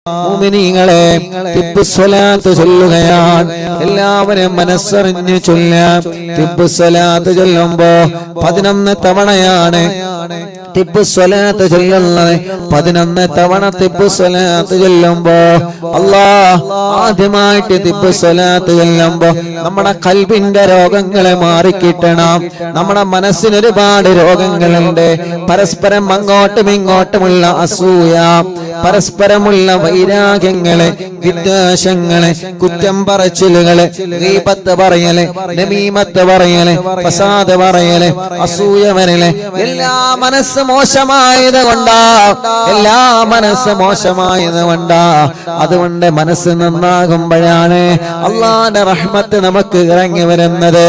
മുഅ്മിനീങ്ങളെ തിബ്ബുസ്സലാത്ത് ചൊല്ലുകയാണ്. എല്ലാവരും മനസ്സറിഞ്ഞ് ചൊല്ലാം. തിബ്ബുസ്സലാത്ത് ചൊല്ലുമ്പോ 11 തവണയാണ് തിബ്ബുസ്സലാത്ത് ചൊല്ലുന്നത്. 11 തവണ തിബ്ബുസ്സലാത്ത് ചൊല്ലുമ്പോ ആദ്യമായിട്ട് തിബ്ബുസ്സലാത്ത് ചൊല്ലുമ്പോ നമ്മുടെ ഖൽബിന്റെ രോഗങ്ങളെ മാറിക്കിട്ടണം. നമ്മുടെ മനസ്സിന് ഒരുപാട് രോഗങ്ങളുണ്ട്. പരസ്പരം അങ്ങോട്ടും ഇങ്ങോട്ടുമുള്ള അസൂയ, പരസ്പരമുള്ള വൈരാഗ്യങ്ങള്, വിദ്വേഷങ്ങള്, കുറ്റം പറച്ചിലുകള്, ഗീബത്ത് പറയല്, നമീമത്ത് പറയല്, ഫസാദ് പറയല്, അസൂയ വരല്, എല്ലാ മനസ്സ് മോശമായത് കൊണ്ടാ. എല്ലാ മനസ്സ് മോശമായത് കൊണ്ടാ. അതുകൊണ്ട് മനസ്സ് നന്നാകുമ്പോഴാണ് അള്ളാന്റെ റഹ്മത്ത് നമുക്ക് ഇറങ്ങി വരുന്നത്.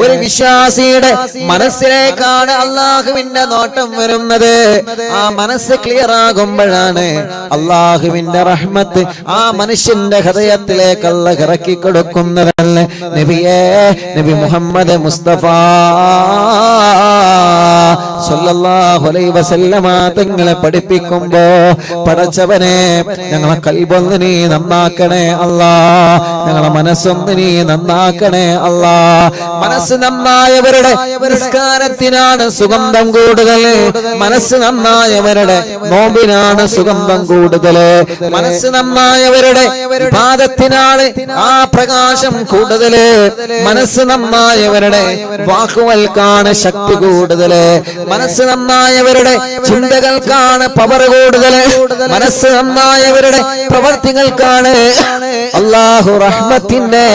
ഒരു വിശ്വാസിയുടെ മനസ്സിലേക്കാണ് അള്ളാഹുവിന്റെ നോട്ടം വരുന്നത്. ആ മനസ്സ് ക്ലിയർ ആകുമ്പോഴാണ് അള്ളാഹുവിന്റെ റഹ്മത്ത് ആ മനുഷ്യന്റെ ഹൃദയത്തിലേക്ക് അല്ലാഹു ഇറക്കി കൊടുക്കുന്നതല്ലേ. നബി മുഹമ്മദ് മുസ്തഫ സല്ലല്ലാഹു അലൈഹി വസല്ലമ തങ്ങളെ പഠിപ്പിക്കുമ്പോ, പടച്ചവനെ ഞങ്ങളെ ഖൽബൊന്ന് നീ നന്നാക്കണേ അല്ലാ, ഞങ്ങളെ മനസ്സൊന്ന് നീ നന്നാക്കണേ അല്ലാ. മനസ്സ് നന്നായവരുടെ നിസ്കാരത്തിനാണ് സുഗന്ധം കൂടുതൽ. മനസ്സ് നന്നായവരുടെ നോമ്പിനാണ് സുഗന്ധം കൂടുതൽ. മനസ്സ് നന്നായവരുടെ ഇബാദത്തിനാണ് ആ പ്രകാശം കൂടുതൽ. മനസ്സ് നന്നായവരുടെ വാക്കുകൾക്കാണ് ശക്തി കൂടുതൽ. മനസ്സ് നന്നായവരുടെ ചിന്തകൾക്കാണ് പവർ കൂടുതൽ. മനസ്സ് നന്നായവരുടെ പ്രവർത്തികൾക്കാണ് അല്ലാഹു റഹ്മത്തിന്റെ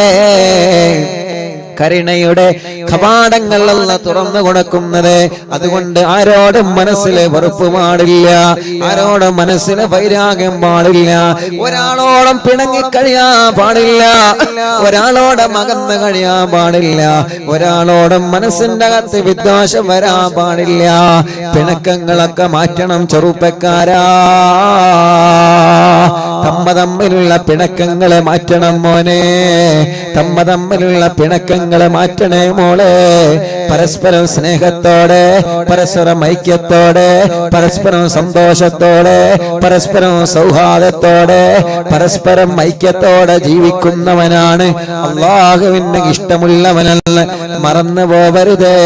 കരുണയുടെ കവാടങ്ങൾ അല്ലാഹു തുറന്നു കൊടുക്കുന്നത്. അതുകൊണ്ട് ആരോടും മനസ്സിലെ വെറുപ്പ് പാടില്ല, ആരോടും മനസ്സിലെ വൈരാഗ്യം പാടില്ല, ഒരാളോടും പിണങ്ങി കഴിയാൻ പാടില്ല, ഒരാളോടും അകന്ന് കഴിയാൻ പാടില്ല, ഒരാളോടും മനസ്സിന്റെ അകത്ത് വിദ്വേഷം വരാൻ പാടില്ല. പിണക്കങ്ങളൊക്കെ മാറ്റണം ചെറുപ്പക്കാരാ. തമ്മിലുള്ള പിണക്കങ്ങളെ മാറ്റണം മോനെ, തമ്മിലുള്ള പിണക്കങ്ങളെ മാറ്റണേ മോളെ. പരസ്പരം സ്നേഹത്തോടെ, പരസ്പരം ഐക്യത്തോടെ, പരസ്പരം സന്തോഷത്തോടെ, പരസ്പരം സൗഹാർദ്ദത്തോടെ, പരസ്പരം ഐക്യത്തോടെ ജീവിക്കുന്നവനാണ് അല്ലാഹുവിന് ഇഷ്ടമുള്ളവനല്ല. മറന്നു പോവരുതേ.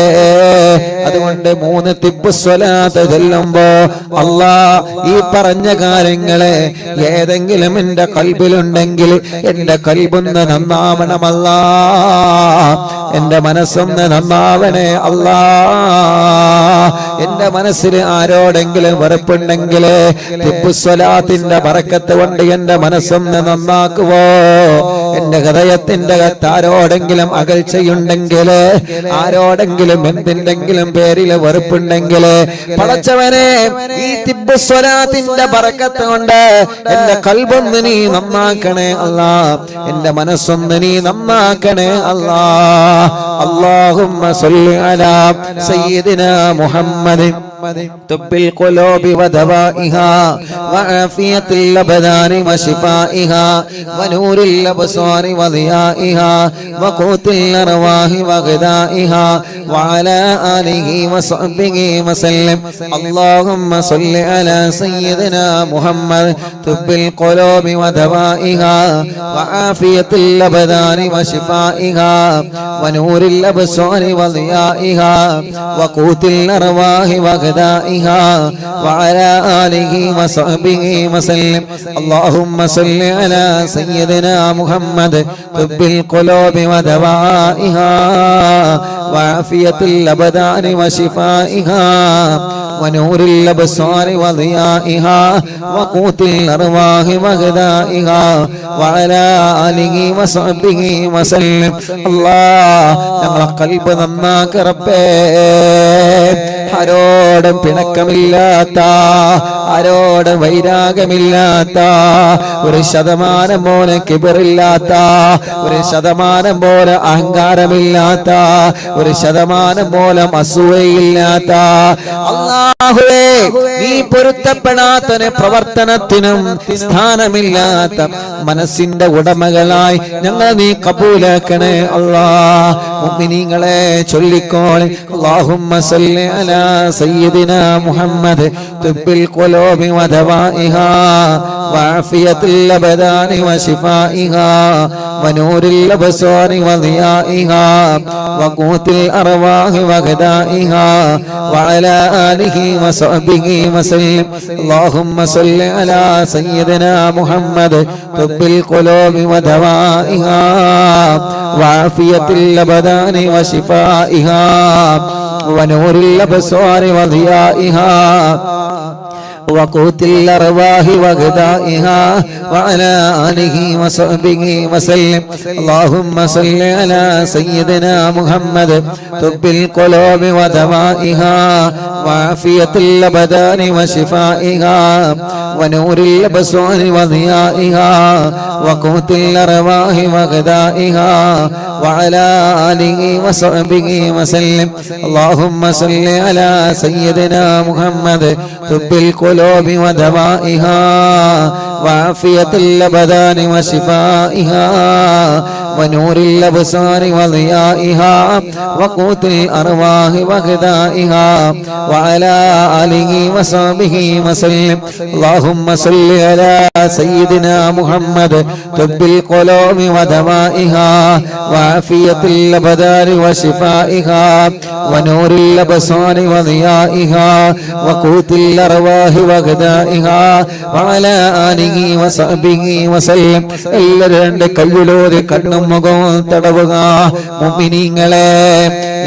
അതുകൊണ്ട് 3 തിബ്ബുസ്സലാത്ത് ചൊല്ലുമ്പോ ഈ പറഞ്ഞ കാര്യങ്ങളെ ഏതെങ്കിലും എന്റെ ഖൽബിലുണ്ടെങ്കിൽ എന്റെ ഖൽബൊന്ന് നന്നാവണമല്ലാ, എന്റെ മനസ്സൊന്ന് നന്നാവണേ അല്ലാ. എന്റെ മനസ്സിൽ ആരോടെങ്കിലും വെറുപ്പുണ്ടെങ്കിൽ തിബ്ബുസ്സലാത്തിന്റെ ബറക്കത്ത് കൊണ്ട് എന്റെ മനസ്സൊന്ന് നന്നാക്കുവോ. എന്റെ ഹൃദയത്തിന്റെ അകത്ത് ആരോടെങ്കിലും അകൽച്ചയുണ്ടെങ്കിൽ, ആരോടെങ്കിലും എന്തിന്റെങ്കിലും പേരിൽ വെറുപ്പുണ്ടെങ്കിൽ, പടച്ചവനെ ഈ തിബ്ബുസ്സലാത്തിന്റെ ബറക്കത്ത് കൊണ്ട് എന്റെ ഖൽബൊന്ന് നീ നന്നാക്കണേ അല്ലാ, എന്റെ മനസ്സൊന്ന് നീ നന്നാക്കണേ അല്ലാ. اللهم صل على سيدنا محمد طب القلوب ودوائها وعافية الأبدان وشفائها ونور الأبصار وضيائها وقوت الأرواح وغذائها وعلى آله وصحبه وسلم. اللهم صل على سيدنا محمد طب القلوب ودوائها وعافية الأبدان وشفائها ونور الأبصار وضيائها وقوت الأرواح وغذائها وعلى آله وصحبه وسلم. اللهم صل على سيدنا محمد طب القلوب ودوائها وعافية الأبدان وشفائها ونور الأبصار وضيائها وقوت الأرواح وغذائها وعلى آله وصحبه وسلم. الله ഞങ്ങളെ ഖൽബ് നന്നാക്ക് റബ്ബേ. ആരോടും പിണക്കമില്ലാത്ത, ആരോടും വൈരാഗ്യമില്ലാത്ത, 1% പോലെ കിബറില്ലാത്ത, 1% പോലെ അഹങ്കാരമില്ലാത്ത, 1% പോലെ അസൂയയില്ലാത്ത അല്ലാഹുവേ, നീ പൊരുത്തപ്പെടാത്ത പ്രവർത്തനത്തിനും സ്ഥാനമില്ലാത്ത മനസ്സിന്റെ ഉടമകളായി ഞങ്ങൾ നീ കബൂലാക്കണേ അല്ലാ. മുഅ്മിനീങ്ങളെ ചൊല്ലിക്കോളി. അല്ലാഹുമ്മ സല്ലി അലാ സയ്യിദിനാ മുഹമ്മദ് തുബ്ബിൽ ഖുലൂബി വദവാഇഹാ വഅഫിയത്തുൽ അബ്ദാനി വശിഫാഇഹാ വനൂരിൽ അബ്സാരി വദിയാഇഹാ വഖൂത്തിൽ അർവാഹി വഗദാഇഹാ വഅലാ ആലിഹി വസഹ്ബിഹി വസല്ലം. അല്ലാഹുമ്മ സല്ലി അലാ സയ്യിദിനാ മുഹമ്മദ് തുബ്ബിൽ ഖുലൂബി വദവാഇഹാ വഅഫിയത്തുൽ അബ്ദാനി വശിഫാഇഹാ വനൂരിൽ അബ്സാരി വദിയാഇഹാ وقوت الأرواح وغذائها وعلى آله وصحبه وسلم. اللهم صل على سيدنا محمد طب القلوب ودوائها وعافية الأبدان وشفائها ونور الأبصار وضيائها وقوت الأرواح وغذائها وعلى آله وصحبه وسلم. اللهم صل على سيدنا محمد طب القلوب ودوائها وعافية الأبدان وشفائها ونور الأبصار وضيائها وقوت الأرواح وغذائها وعلى آله وصحبه وسلم. اللهم صل على سيدنا محمد طب القلوب ودوائها وعافية الأبدان وشفائها ونور الأبصار وضيائها وقوت الأرواح وغذائها وعلى آله وصحبه وسلم. എല്ലാവരുടെ കയ്യിലൂടെ കണ്ണും മുഖവും തടവുക. മുഅ്മിനീങ്ങളെ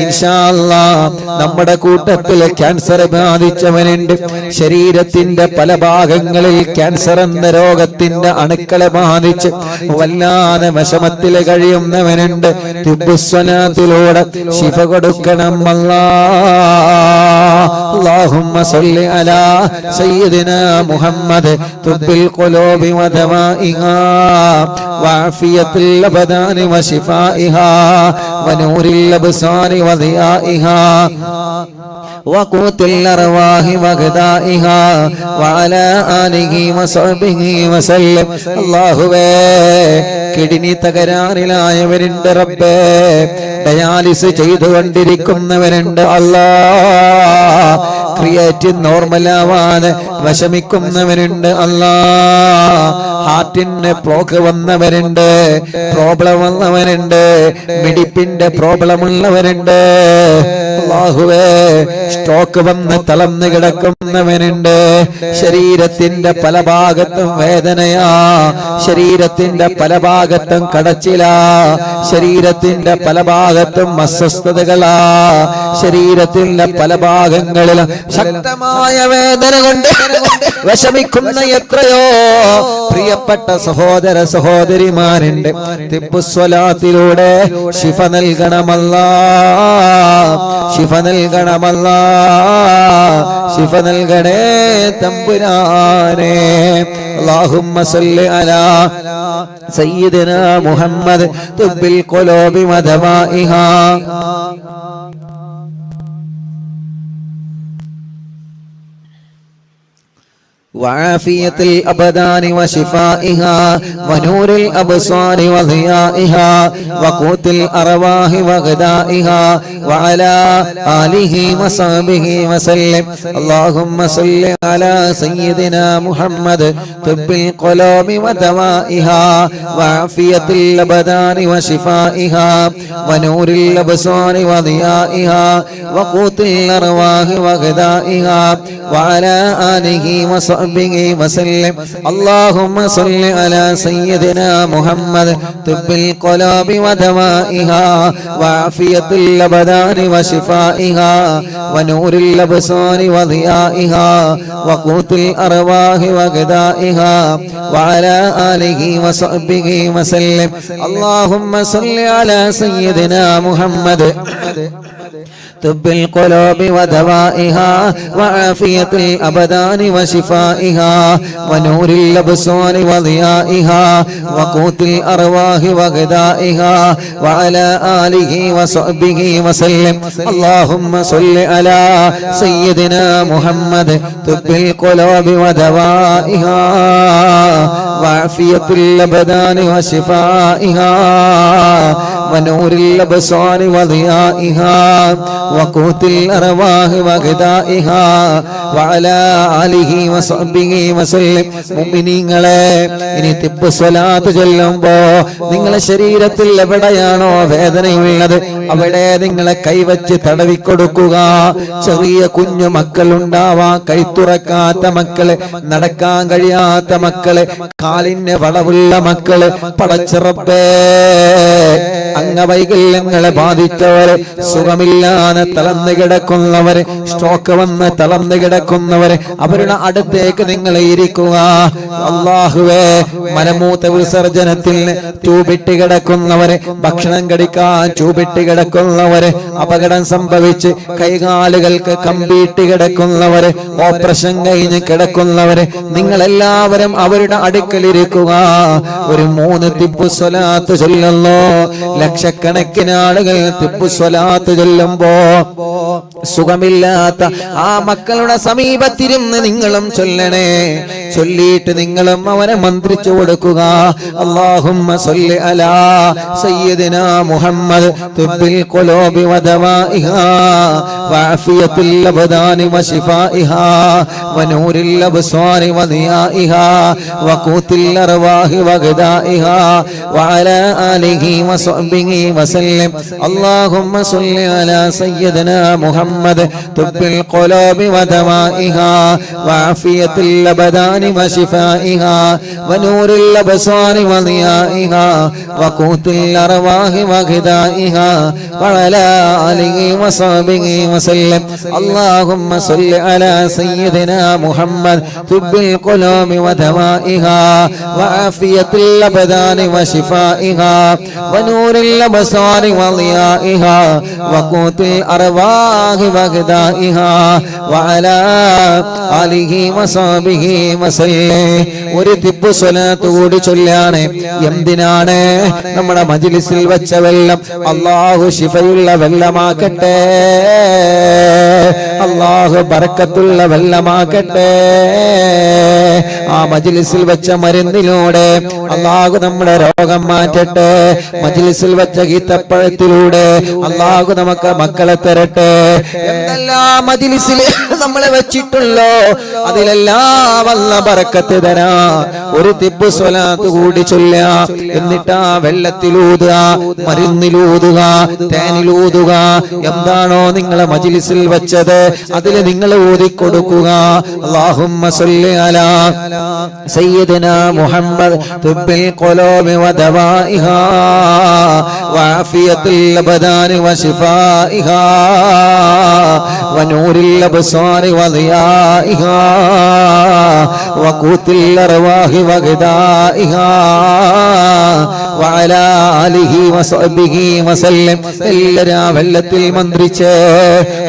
ഇൻഷാ അല്ലാഹ് നമ്മുടെ കൂട്ടത്തിൽ ക്യാൻസർ ബാധിച്ചവനുണ്ട്. ശരീരത്തിന്റെ പല ഭാഗങ്ങളിൽ ക്യാൻസർ എന്ന രോഗത്തിന്റെ അണുക്കളെ ബാധിച്ച് വല്ലാതെ വിഷമത്തിൽ കഴിയുന്നവനുണ്ട്. തിബ്ബുസ്സലാത്തിലൂടെ ശിഫ കൊടുക്കണം അല്ലാഹുമ്മ സല്ലി അലാ സയ്യിദിനാ മുഹമ്മദ് തുബ്ബിൽ ഖുലൂബി വദവാഇഹാ വഅഫിയത്തുൽ അബ്ദാനി വശിഫാഇഹാ വനൂരിൽ അബ്സാരി വദിയാഇഹാ وقوت الأرواح وغذائها وعلى آله وصحبه وسلم. അല്ലാഹുവേ കിഡ്നി തകരാറിലായവരുണ്ട് റബ്ബേ, ഡയാലിസ് ചെയ്തുകൊണ്ടിരിക്കുന്നവരുണ്ട് അല്ലാഹ്, ക്രിയേറ്റിൻ നോർമലാവാതെ വിഷമിക്കുന്നവരുണ്ട് അല്ലാഹ്, ഹാർട്ടിന് ബ്ലോക്ക് വന്നവരുണ്ട്, പ്രോബ്ലം വന്നവരുണ്ട്, മിടിപ്പിന്റെ പ്രോബ്ലം ഉള്ളവരുണ്ട് അല്ലാഹുവേ, സ്ട്രോക്ക് വന്ന് തളർന്നു കിടക്കുന്നവനുണ്ട്, ശരീരത്തിന്റെ പല ഭാഗത്തും വേദനയാ, ശരീരത്തിന്റെ പല ഭാഗത്തും കടച്ചിലാ, ശരീരത്തിന്റെ പല ഭാഗത്തും അസ്വസ്ഥതകളാ, ശരീരത്തിന്റെ പല ഭാഗങ്ങളിലും ശക്തമായ വേദന കൊണ്ട് വിഷമിക്കുന്ന എത്രയോ പ്രിയപ്പെട്ട സഹോദര സഹോദരിമാരുണ്ട്. തിബ്ബുസ്വലാത്തിലൂടെ ശിഫ നൽകണമല്ലാ, ശിഫ നൽകണമല്ലാ, ശിഫ നൽകണേ തമ്പുരാനെ. اللهم صل على سيدنا محمد طب القلوب ودوائها وعافية الأبدان وشفائها ونور الأبصار وضيائها وقوت الأرواح وغذائها وعلى آله وصحبه وسلم. اللهم صل على سيدنا محمد طب القلوب ودوائها وعافية الأبدان وشفائها ونور الأبصار وضيائها وقوت الأرواح وغذائها وعلى آله وصحبه وسلم. اللهم صل على سيدنا محمد طب القلوب ودوائها وعافية الأبدان وشفائها ونور الأبصار وضيائها وقوت الأرواح وغذائها وعلى آله وصحبه وسلم. اللهم صل على سيدنا محمد طب القلوب ودوائها وعافية الأبدان وشفائها ونور الأبصار وضيائها وقوت الأرواح وغذائها وعلى آله وصحبه وسلم. اللهم صل على سيدنا محمد طب القلوب ودوائها وعافية الأبدان وشفائها ونور الأبصار وضيائها وقوت الأرواح وغذائها وعلى آله وصحبه وسلم. മുഅ്മിനീങ്ങളെ, ഇനി തിബ്ബ് സ്വലാത്ത് ചൊല്ലുമ്പോ നിങ്ങളെ ശരീരത്തിൽ എവിടെയാണോ വേദനയുള്ളത് അവിടെ നിങ്ങളെ കൈവച്ച് തടവിക്കൊടുക്കുക. ചെറിയ കുഞ്ഞു മക്കളുണ്ടാവാം, കൈത്തുറക്കാത്ത മക്കള്, നടക്കാൻ കഴിയാത്ത മക്കള്, കാലിന് വളവുള്ള മക്കള്, പടച്ചിറപ്പേ അംഗവൈകല്യങ്ങളെ ബാധിച്ചവര്, സുഖമില്ലാതെ തളർന്നു കിടക്കുന്നവര്, സ്ട്രോക്ക് വന്ന് തളർന്നു കിടക്കുന്നവര്, അവരുടെ അടുത്തേക്ക് നിങ്ങൾ ഇരിക്കുക. അല്ലാഹുവേ, മലമൂത്ര വിസർജനത്തിൽ ട്യൂബിട്ട് കിടക്കുന്നവര്, ഭക്ഷണം കഴിക്കാൻ ട്യൂബിട്ട് കിടക്കുന്നവര്, അപകടം സംഭവിച്ച് കൈകാലുകൾക്ക് കമ്പിയിട്ട് കിടക്കുന്നവര്, ഓപ്പറേഷൻ കഴിഞ്ഞ് കിടക്കുന്നവര്, നിങ്ങളെല്ലാവരും അവരുടെ അടുക്കലിരിക്കുക. ഒരു 3 തിബ്ബ് സ്വലാത്ത് ചൊല്ലുന്നു. ലക്ഷക്കണക്കിന് ആളുകൾ തിബ്ബ് സ്വലാത്ത് ചൊല്ലുമ്പോ സുഖമില്ലാത്ത ആ മക്കളുടെ സമീപത്തിരുന്ന് നിങ്ങളും ചൊല്ലണേ. ചൊല്ലിയിട്ട് നിങ്ങളും അവനെ മന്ത്രിച്ചു കൊടുക്കുക. അല്ലാഹുമ്മ സ്വല്ലി അലാ സയ്യിദിനാ മുഹമ്മദ് തിബ്ബിൽ ഖുലൂബി വദവാഇഹാ വഅഫിയത്തിൽ അബ്ദാനി വശിഫാഇഹാ വനൂരിൽ അബ്സാരി വദിയാഇഹാ വഖൂത്തിൽ അർവാഹി വഗദാഇഹാ വഅലാ ആലിഹി വസഹ്ബിഹി വസല്ലം. അല്ലാഹുമ്മ സ്വല്ലി അലാ സയ്യിദിനാ മുഹമ്മദ് തിബ്ബിൽ ഖുലൂബി വദവാഇഹാ വഅഫിയത്തിൽ അബ്ദാനി وشفائها ونور الأبصار وضيائها وقوت الأرواح وغذائها وعلى آله وصحبه وسلم. اللهم صل على سيدنا محمد طب القلوب ودوائها وعافية الأبدان وشفائها ونور الأبصار وضيائها وقوت الأرواح وغذائها وعلى آله وصحبه وسلم. ഒരു തിബ്ബ് സ്വലാത്ത് കൂടി ചൊല്ലാണ്. എന്തിനാണ്? നമ്മുടെ മജ്ലിസിൽ വെച്ച വെള്ളം അല്ലാഹു ശിഫയുള്ള വെള്ളമാക്കട്ടെ, അല്ലാഹു ബർക്കത്തുള്ള വെള്ളമാക്കട്ടെ. ആ മജ്ലിസിൽ വെച്ച മരുന്നിലൂടെ അല്ലാഹു നമ്മുടെ രോഗം മാറ്റട്ടെ. മജ്ലിസിൽ വെച്ച ഈത്തപ്പഴത്തിലൂടെ അല്ലാഹു നമുക്ക് മക്കളെ തരട്ടെ. എന്തെല്ലാം മജ്ലിസിൽ നമ്മളെ വെച്ചിട്ടുള്ളോ അതിലെല്ലാം അല്ലാഹു ബർക്കത്ത് തരാ. ഒരു തിബ്ബ് സ്വലാത്ത് കൂടി ചൊല്ലുക. എന്നിട്ട് ആ വെള്ളത്തിലൂതുക, മരുന്നിലൂതുക, തേനിലൂതുക. എന്താണോ നിങ്ങളെ മജ്ലിസിൽ വെച്ചത് അതിൽ നിങ്ങൾ ഊതിക്കൊടുക്കുക. അല്ലാഹുമ്മ സ്വല്ലി അലാ സയ്യിദിനാ മുഹമ്മദ് തിബ്ബിൽ ഖുലൂബി വദവാഇഹാ വഅഫിയത്തിൽ അബ്ദാനി വശിഫാഇഹാ വനൂരിൽ അബ്സാരി വദിയാഇഹാ وقوت الأرواح وغذائها وعلى آله وصحبه وسلم. എല്ലാവരും ആ വെള്ളത്തിൽ മന്ത്രിച്ച്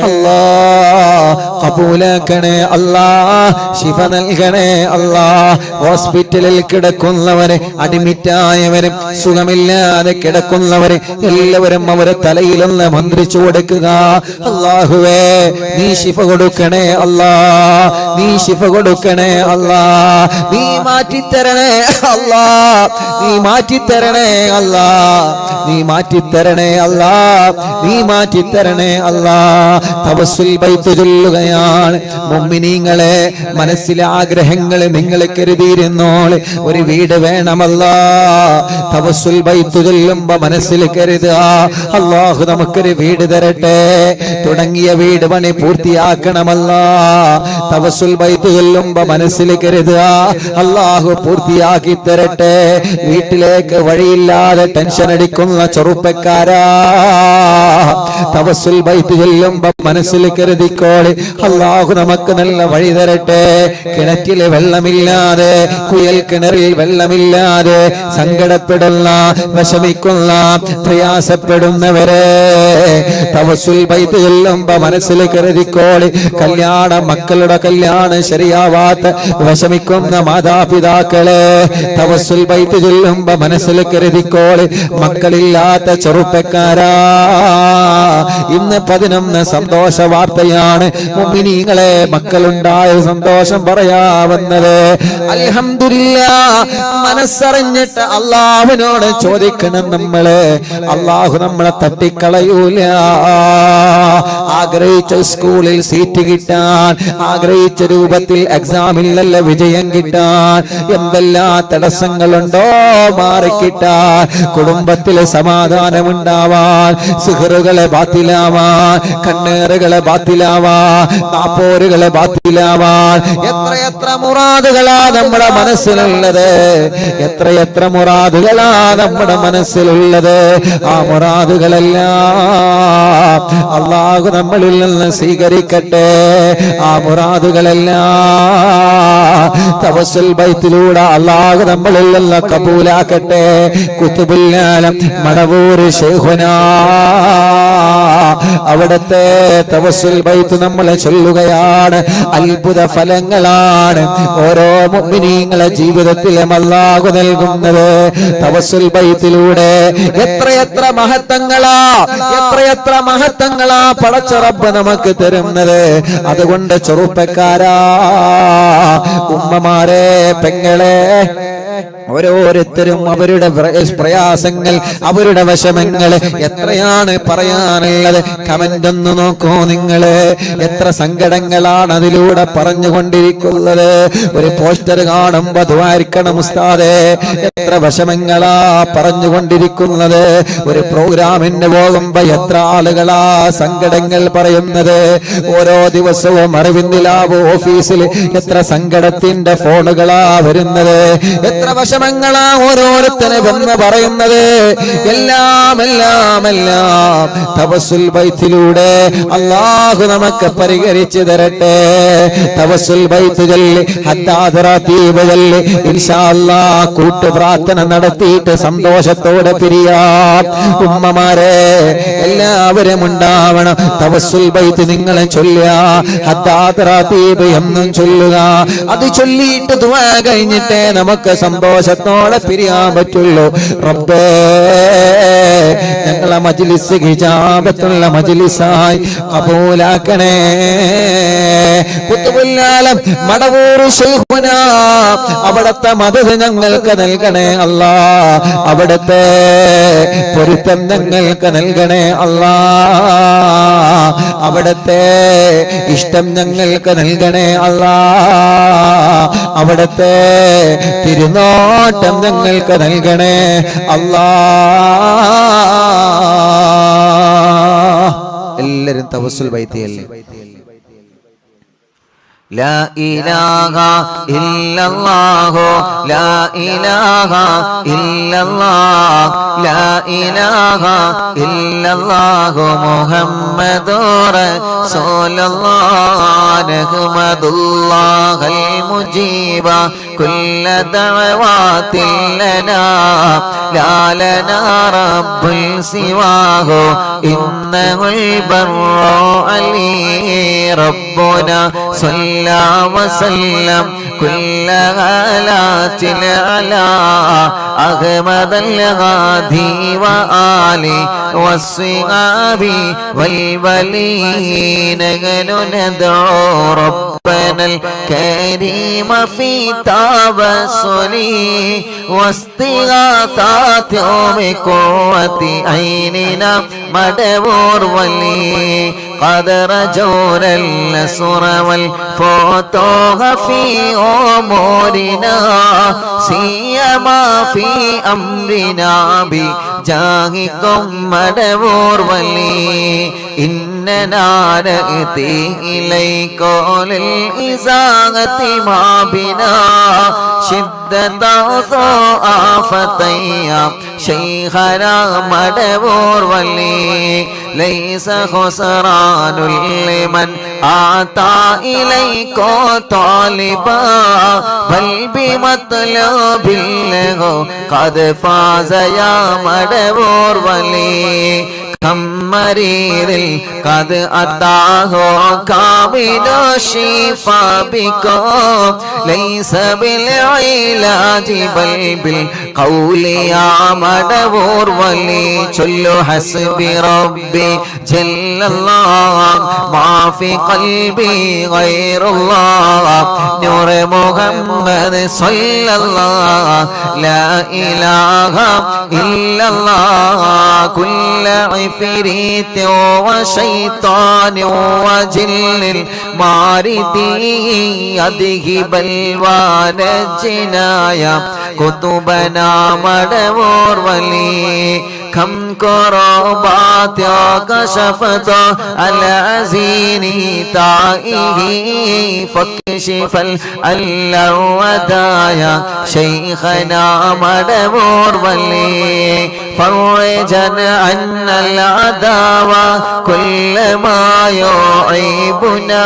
അല്ലാഹ് കബൂലാക്കണേ, അല്ലാഹ് ശിഫ നൽകണേ, അല്ലാഹ് ഹോസ്പിറ്റലിൽ കിടക്കുന്നവരെ, അഡ്മിറ്റായവരും സുഖമില്ലാതെ കിടക്കുന്നവരെ എല്ലാവരും അവരെ തലയിലൊന്ന് മന്ത്രിച്ചു കൊടുക്കുക. അല്ലാഹുവേ, നീ ശിഫ കൊടുക്കണേ അല്ലാഹ്, നീ ശിഫ കൊടുക്കണേ അല്ലാഹ്, നീ മാറ്റിത്തരണേ അല്ലാഹ്, നീ മാറ്റിത്തരണേ അല്ലാഹ്, നീ മാറ്റിത്തരണേ അല്ലാഹ്, നീ മാറ്റിത്തരണേ അല്ലാഹ്. തവസ്സുൽ ബൈത്ത് ചൊല്ലുകയാണ്. മുഅ്മിനീങ്ങളെ, മനസ്സിലെ ആഗ്രഹങ്ങൾ നിങ്ങൾ കരുതിയിരുന്നോളെ. ഒരു വീട് വേണമല്ലാഹ്. തവസ്സുൽ ബൈത്ത് ചൊല്ലുമ്പോ മനസ്സിൽ കരുതുക, അല്ലാഹു നമുക്കൊരു വീട് തരട്ടെ. തുടങ്ങിയ വീട് പണി പൂർത്തിയാക്കണമല്ലാഹ്. തവസ്സുൽ ബൈത്ത് ചൊല്ലുമ്പോ മനസ്സിൽ കരുതുക, അല്ലാഹു പൂർത്തിയാക്കി തരട്ടെ. വീട്ടിലേക്ക് വഴിയില്ലാതെ ടെൻഷൻ അടിക്കുന്ന ചെറുപ്പക്കാരാ, തവസ്സുൽ ബൈത്ത് ചൊല്ലുമ്പോ മനസ്സിൽ കരുതിക്കോളെ, അല്ലാഹു നമുക്ക് നല്ല വഴി തരട്ടെ. കിണറ്റില് വെള്ളമില്ലാതെ, കുയൽ കിണറിൽ വെള്ളമില്ലാതെ സങ്കടപ്പെടുന്ന, വിഷമിക്കുന്ന, പ്രയാസപ്പെടുന്നവരെ തവസ്സുൽ ബൈത്ത് ചൊല്ലുമ്പോ മനസ്സിൽ കരുതിക്കോളെ. മക്കളുടെ കല്യാണം ശരിയാവാത്ത വിഷമിക്കുന്ന മാതാപിതാക്കളെ തവസ്സുൽ ബൈത്ത് ചൊല്ലുമ്പോ മനസ്സിൽ കരുതിക്കോളെ. മക്കളില്ലാത്ത ചെറുപ്പക്കാരാ, ഇന്ന് 11 സന്തോഷ വാർത്തയാണ്. മുഅ്മിനീങ്ങളെ മക്കളുണ്ടായ സന്തോഷം പറയാവുന്നത്. അൽഹംദുലില്ലാഹ് മനസ്സറിഞ്ഞിട്ട് അല്ലാഹുവിനോട് ചോദിക്കണം നമ്മള്. അല്ലാഹു നമ്മളെ തട്ടിക്കളയൂല. ആഗ്രഹിച്ച സ്കൂളിൽ സീറ്റ് കിട്ടാൻ, ആഗ്രഹിച്ച രൂപത്തിൽ എക്സാമിലല്ല വിജയം കിട്ടാൻ എന്തെല്ലാം തടസ്സങ്ങളുണ്ടോ മാറിക്കിട്ടാൻ, കുടുംബത്തിലെ സമാധാനമുണ്ടാവാൻ, സിഹറുകളെ ബാത്തിലാവാൻ, കണ്ണേറുകളെ ബാത്തിലാവാൻ, നാപ്പോരുകളെ ബാത്തിലാവാൻ എത്രയെത്ര മുറാദുകളാ നമ്മുടെ മനസ്സിലുള്ളത്. എത്രയെത്ര മുറാദുകളാ നമ്മുടെ മനസ്സിലുള്ളത്. ആ മുറാദുകളെല്ലാം അല്ലാഹു നമ്മളിൽ നിന്ന് സ്വീകരിക്കട്ടെ. ആ മുറാദുകളെല്ലാം തവസ്സുൽ ബൈത്തിലൂടെ അല്ലാഹു നമ്മളിൽ നിന്ന് കബൂലാക്കട്ടെ. കുതുബുൽ ആലം മടവൂർ ശൈഖുനാ അവിടുത്തെ തവസ്സുൽ ബൈത്ത് നമ്മൾ ചൊല്ലുകയാണ്. അത്ഭുത ഫലങ്ങളാണ് ഓരോ മുഅ്മിനീങ്ങളെ ജീവിതത്തിലും അല്ലാഹു നൽകുന്നത് തവസ്സുൽ ബൈത്തിലൂടെ. എത്രയെത്ര മഹത്വങ്ങളാ, എത്രയെത്ര മഹത്വങ്ങളാ പടച്ച റബ്ബ് നമുക്ക് തരുന്നത്. അതുകൊണ്ട് ചെറുപ്പക്കാരാ, ഉമ്മമാരെ, പെങ്ങളെ, ഓരോരുത്തരും അവരുടെ പ്രയാസങ്ങൾ, അവരുടെ വിഷമങ്ങൾ എത്രയാണ് പറയാനുള്ളത്. കമന്റ് ഒന്ന് നോക്കൂ നിങ്ങള്. എത്ര സങ്കടങ്ങളാണ് അതിലൂടെ പറഞ്ഞുകൊണ്ടിരിക്കുന്നത്. ഒരു പോസ്റ്റർ കാണുമ്പോ ദ്വാരിക്കണം ഉസ്താദേ, എത്ര വിഷമങ്ങളാ പറഞ്ഞുകൊണ്ടിരിക്കുന്നത്. ഒരു പ്രോഗ്രാമിന് പോകുമ്പോ എത്ര ആളുകളാ സങ്കടങ്ങൾ പറയുന്നത്. ഓരോ ദിവസവും അറിവിന്ദിലാവ് ഓഫീസിൽ എത്ര സങ്കടത്തിന്റെ ഫോണുകളാ വരുന്നത്. എത്ര വിഷമങ്ങളാ ഓരോരുത്തരും എന്ന് പറയുന്നത്. എല്ലാം എല്ലാം എല്ലാം തവസ്സുൽ ബൈത്തിലൂടെ അല്ലാഹു നമുക്ക് പരിഹരിച്ചു തരട്ടെ. തവസ്സുൽ ബൈത്ത് ചൊല്ലി ഹദ്ദാദ് റതീബ് ചൊല്ലി ഇൻഷാ അല്ലാഹ് കൂട്ടു പ്രാർത്ഥന നടത്തിയിട്ട് സന്തോഷത്തോടെ പിരിയാം. ഉമ്മമാരെ എല്ലാവരും ഉണ്ടാവണം. തവസ്സുൽ ബൈത്ത് നിങ്ങളെ ചൊല്ലുക, ഹദ്ദാദ് റതീബ് എന്നും ചൊല്ലുക. അത് ചൊല്ലിയിട്ട് ദുആ കഴിഞ്ഞിട്ടേ നമുക്ക് സന്തോഷത്തോടെ പിരിയാൻ പറ്റുള്ളൂ. റബ്ബേ, ഞങ്ങളെ മജ്ലിസ് ഹിജാബത്തുള്ള മജ്ലിസായി കബൂലാക്കണേ. കുതുബുൽ ആലം മടവൂർ ശൈഖുനാ അവിടുത്തെ മദദ് ഞങ്ങൾക്ക് നൽകണേ അല്ലാ. അവിടുത്തെ പൊരുത്തം ഞങ്ങൾക്ക് നൽകണേ അല്ലാ. അവിടുത്തെ ഇഷ്ടം ഞങ്ങൾക്ക് നൽകണേ അല്ലാ. അവിടുത്തെ തിരുനോട്ടം ഞങ്ങൾക്ക് നൽകണേ അല്ലാ. എല്ലാരും തവസ്സുൽ ബൈത്തിയല്ലേ. لا إله إلا الله لا إله إلا الله لا إله إلا الله محمد رسول الله نحمد الله المجيب كل دعوات لنا لا لنا رب سواه إنه البر علي ربنا صلى وسلم كل آلات على أحمد الغادي وآله والصحاب والولين ندعو ربنا الكريم في توسله واستغاثات بقوة عيننا مدبور ولي قد رجونا النصر والفتوح في أمورنا سيما في أمرنا بجاهكم مدبور ولي إننا نأتي إليك للإزاغة ما بنا شدة آفتيا شيخنا مدبور ولي ليس خسران لمن آتى إليك طالبا بل بمطلب له قد فاز يا مدبور ولي كم مريض قد أتاه كامل الشفاء بكم ليس بالعلاج بل بالقول يا مدبور ولي جل حسبي ربي جل الله ما في قلبي غير الله نور محمد صلى الله لا إله إلا الله كل عفريت وشيطان وجن ماردي أذهب الوان الجنايا كتبنا مدبور ولي كم كربات كشفت العزين تائه فاكشف الودايا شيخنا مدبور ولي فرجا عن العداوة كل ما يعيبنا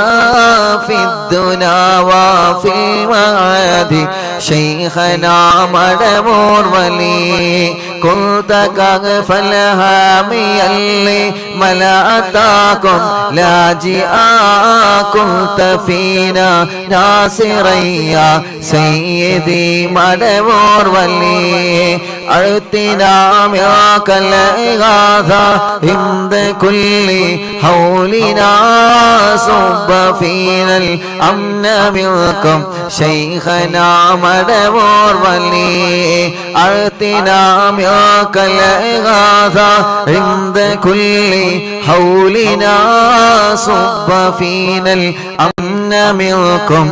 في الدنا وفي المعاد شيخنا مدبور ولي كنت كغف الهامي اللي ملأتاكم لاجئا كنت فينا ناصريا سيدي مدبور ولي أعطنا معك الإغاثة عند كل حولنا صب فينا الأمن منكم شيخنا مدبور ولي أعطنا معك الإغاثة عند كل حولنا صب فينا الأمن منكم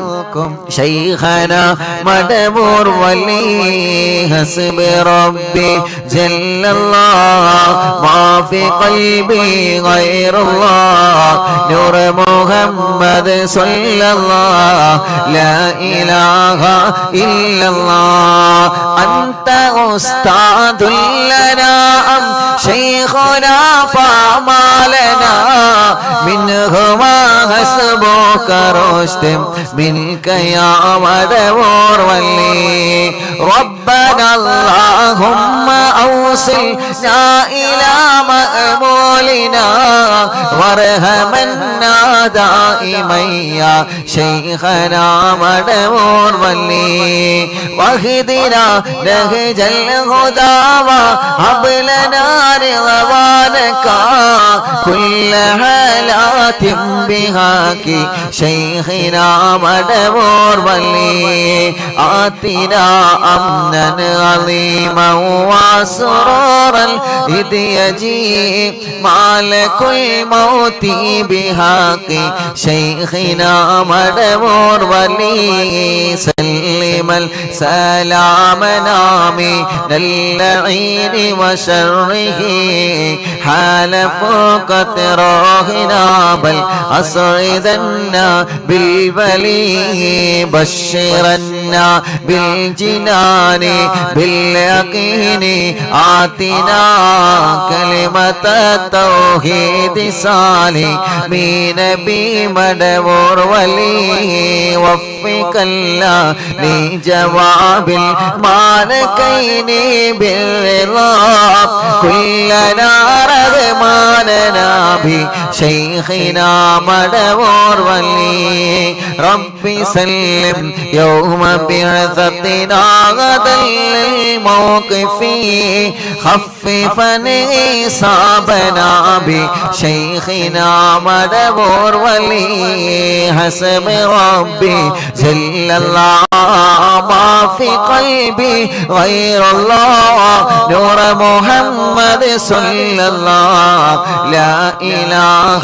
شيخنا مدبور ولي حسب ربي جل الله ما في قلبي غير الله نور محمد صلى الله لا إله إلا الله أنت أستاذ لنا أم شيخنا فما لنا منهما حسبك رشد منك يا مدبور ولي ربنا اللهم أوصلنا إلى مأمولنا وارحمنا دائما يا شيخنا مدبور ولي واهدنا نهج الهدى وهب لنا رضوانك كل حالات بهاك شيخنا مدبور ولي آتنا أمنا عظيما وسرورا إذ يجيء مالك الموت بحق شيخنا مدبور ولي سلم السلام نامي اللعين وشره حال فوق تراهنا بل أسعدنا بالبلي بشرنا بالجنان باليقين آتنا كلمة التوحيد سالمين بمدبور ولي وفق الله لجواب المالكين بالرضا كلنا رغماننا بشيخنا مدبور ولي ربي سلم يوم بعثتنا غدا للموقف خففا إصابنا بشيخنا مدبور ولي حسب ربي جل الله ما في قلبي غير الله نور محمد صلى الله لا إله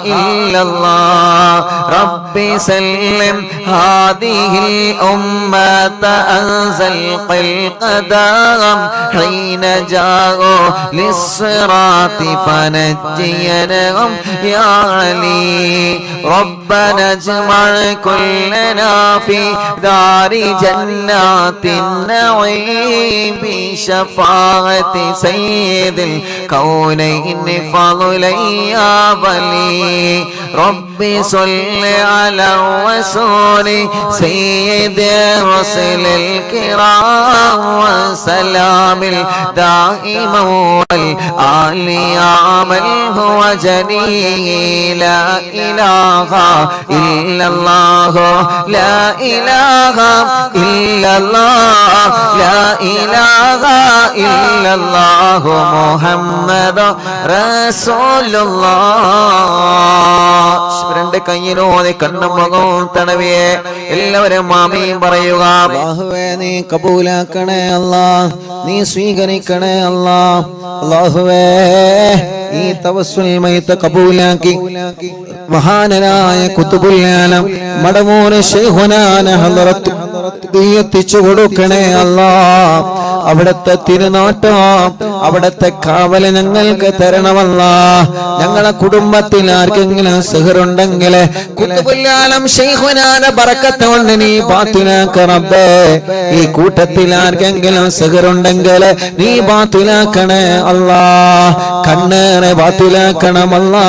إلا الله ربي سلم هذه الأمة أنزل القدم حين جاءوا للصراط فنجينهم يا علي ربنا اجمع كلنا في دار جنات النعيم بشفاعة سيد الكونين فضلا يا ولي ربي صل على الرسول سيد الرسل الكرام والسلام الدائم والآل يا من هو جليل لا إله إلا الله لا إله إلا الله لا إله إلا الله محمد رسول الله രണ്ട് കയ്യിനോടെ കണ്ണും മുഖവും തടവിയെ എല്ലാവരും ആമീൻ പറയുക. അല്ലാഹുവേ നീ കബൂലാക്കണേ അല്ലാ, നീ സ്വീകരിക്കണേ അല്ലാ. അല്ലാഹുവേ ഈ തവസ്സുൽ മയ്ത കബൂലാക്കി മഹാനരായ ഖുതുബുൽ ആലം മടവൂർ ശൈഖുനാന ഹളറത്ത് എത്തിച്ചു കൊടുക്കണേ അല്ലാ. അവിടത്തെ തിരുനാട്ടം അവിടത്തെ കാവല് ഞങ്ങൾക്ക് തരണമല്ലാ. ഞങ്ങളെ കുടുംബത്തിൽ ആർക്കെങ്കിലും സിഹറുണ്ടെങ്കിൽ ഖുതുബുൽ ആലം ശൈഖുനാന ബറക്കത്ത് കൊണ്ട് നീ ബാത്തിലാക്ക റബ്ബേ. ഈ കൂട്ടത്തിൽ ആർക്കെങ്കിലും സിഹറുണ്ടെങ്കിൽ നീ ബാത്തിലാക്കണേ അല്ലാ. കണ്ണേറെ ബാത്തിലാക്കണമല്ലാ,